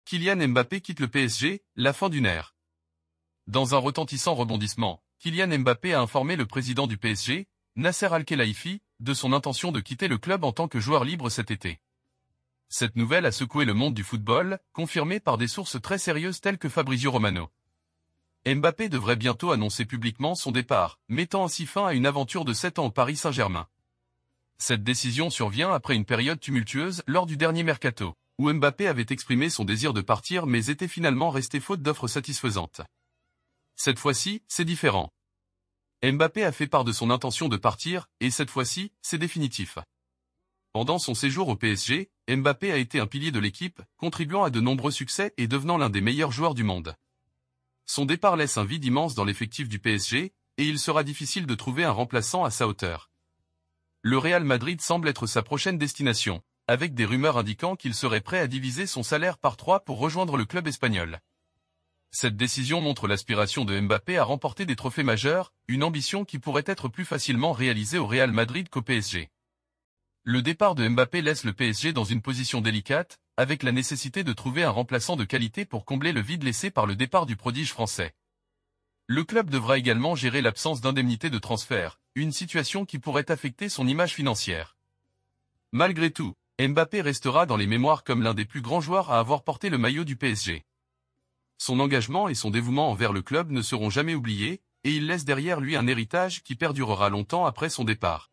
Kylian Mbappé quitte le PSG, la fin d'une ère. Dans un retentissant rebondissement, Kylian Mbappé a informé le président du PSG, Nasser Al-Khelaifi, de son intention de quitter le club en tant que joueur libre cet été. Cette nouvelle a secoué le monde du football, confirmée par des sources très sérieuses telles que Fabrizio Romano. Mbappé devrait bientôt annoncer publiquement son départ, mettant ainsi fin à une aventure de 7 ans au Paris Saint-Germain. Cette décision survient après une période tumultueuse lors du dernier mercato, où Mbappé avait exprimé son désir de partir mais était finalement resté faute d'offres satisfaisantes. Cette fois-ci, c'est différent. Mbappé a fait part de son intention de partir, et cette fois-ci, c'est définitif. Pendant son séjour au PSG, Mbappé a été un pilier de l'équipe, contribuant à de nombreux succès et devenant l'un des meilleurs joueurs du monde. Son départ laisse un vide immense dans l'effectif du PSG, et il sera difficile de trouver un remplaçant à sa hauteur. Le Real Madrid semble être sa prochaine destination, avec des rumeurs indiquant qu'il serait prêt à diviser son salaire par 3 pour rejoindre le club espagnol. Cette décision montre l'aspiration de Mbappé à remporter des trophées majeurs, une ambition qui pourrait être plus facilement réalisée au Real Madrid qu'au PSG. Le départ de Mbappé laisse le PSG dans une position délicate, avec la nécessité de trouver un remplaçant de qualité pour combler le vide laissé par le départ du prodige français. Le club devra également gérer l'absence d'indemnité de transfert, une situation qui pourrait affecter son image financière. Malgré tout, Mbappé restera dans les mémoires comme l'un des plus grands joueurs à avoir porté le maillot du PSG. Son engagement et son dévouement envers le club ne seront jamais oubliés, et il laisse derrière lui un héritage qui perdurera longtemps après son départ.